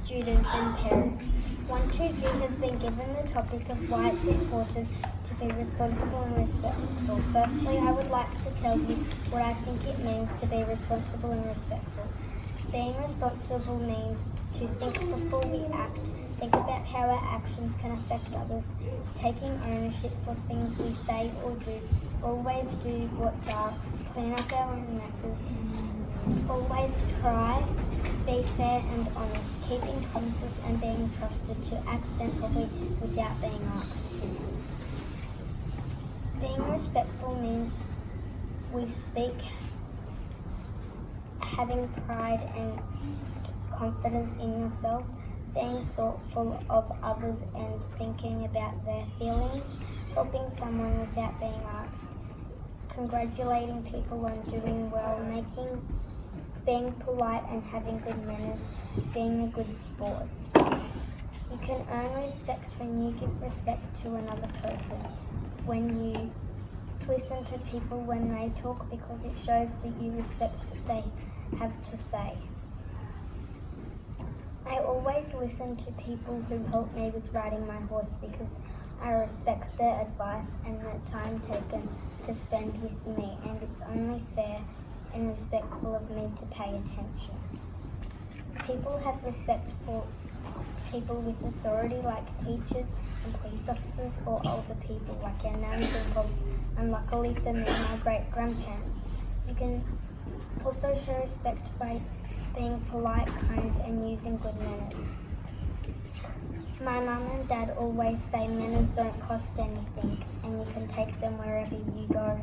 students and parents. 1-2G has been given the topic of why it's important to be responsible and respectful. Firstly, I would like to tell you what I think it means to be responsible and respectful. Being responsible means to think before we act, think about how our actions can affect others, taking ownership for things we say or do, always do what's asked, clean up our own messes, always try, be fair and honest, keeping promises and being trusted to act sensibly without being asked to. Being respectful means we speak having pride and confidence in yourself, being thoughtful of others and thinking about their feelings, helping someone without being asked, congratulating people on doing well, being polite and having good manners, being a good sport. You can earn respect when you give respect to another person, when you listen to people when they talk, because it shows that you respect what they have to say. I always listen to people who help me with riding my horse because I respect their advice and the time taken to spend with me, and it's only fair and respectful of me to pay attention. People have respect for people with authority like teachers and police officers, or older people like our nans and pops, and luckily for me, my great-grandparents. You can also show respect by being polite, kind and using good manners. My mum and dad always say manners don't cost anything and you can take them wherever you go.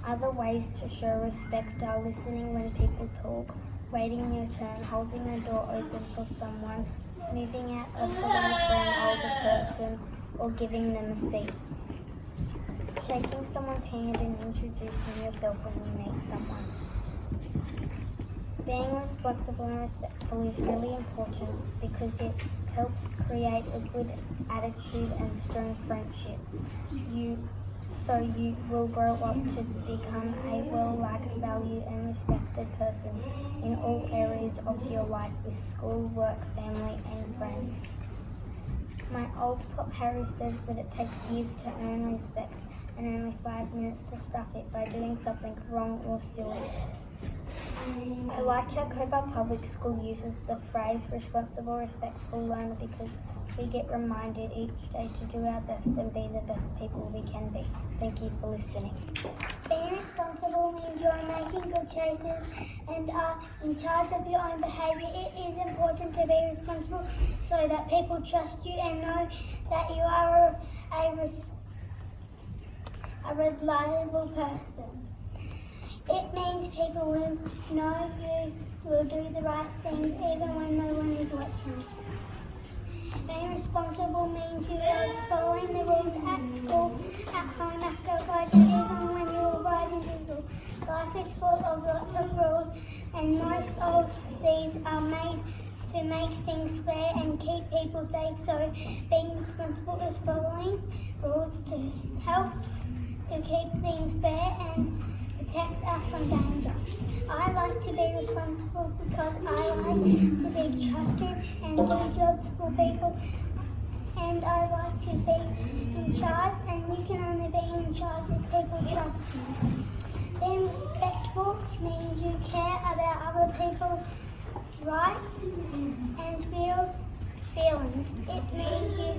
Other ways to show respect are listening when people talk, waiting your turn, holding the door open for someone, moving out of the way for an older person, or giving them a seat. Shaking someone's hand and introducing yourself when you meet someone. Being responsible and respectful is really important because it helps create a good attitude and strong friendship. So you will grow up to become a well-liked, valued and respected person in all areas of your life with school, work, family and friends. My old pop Harry says that it takes years to earn respect and only 5 minutes to stuff it by doing something wrong or silly. I like how Cobar Public School uses the phrase responsible, respectful learner because we get reminded each day to do our best and be the best people we can be. Thank you for listening. Being responsible means you are making good choices and are in charge of your own behaviour. It is important to be responsible so that people trust you and know that you are a reliable person. It means people will know you will do the right things even when no one is watching. Being responsible means you are following the rules at school, at home, at Cobar, and even when you are riding to school. Life is full of lots of rules and most of these are made to make things fair and keep people safe. So being responsible is following rules helps to keep things fair and protect us from danger. I like to be responsible because I like to be trusted and do jobs for people, and I like to be in charge, and you can only be in charge if people trust you. Being respectful means you care about other people's rights and feelings. It means you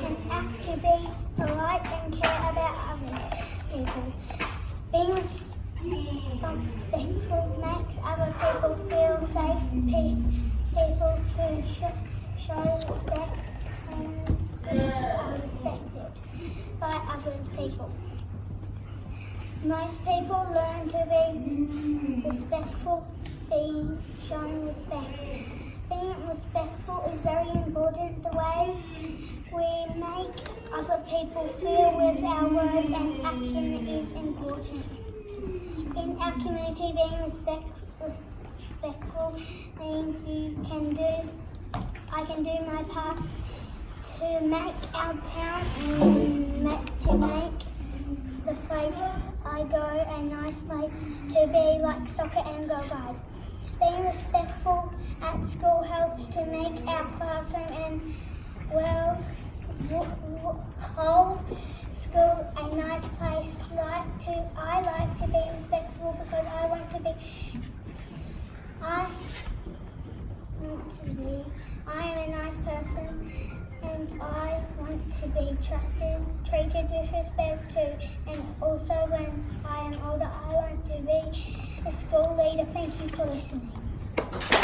can act to be polite and care about other people. Being respectful makes other people feel safe. People who show respect and are respected by other people. Most people learn to be respectful, being shown respect. Being respectful is very important. The way we make other people feel with our words and action is important. In our community, being respectful means I can do my part to make our town and to make the place I go a nice place to be, like soccer and go guide. Being respectful at school helps to make our class whole school a nice place. I like to be respectful because I want to be. I am a nice person, and I want to be trusted, treated with respect too. And also, when I am older, I want to be a school leader. Thank you for listening.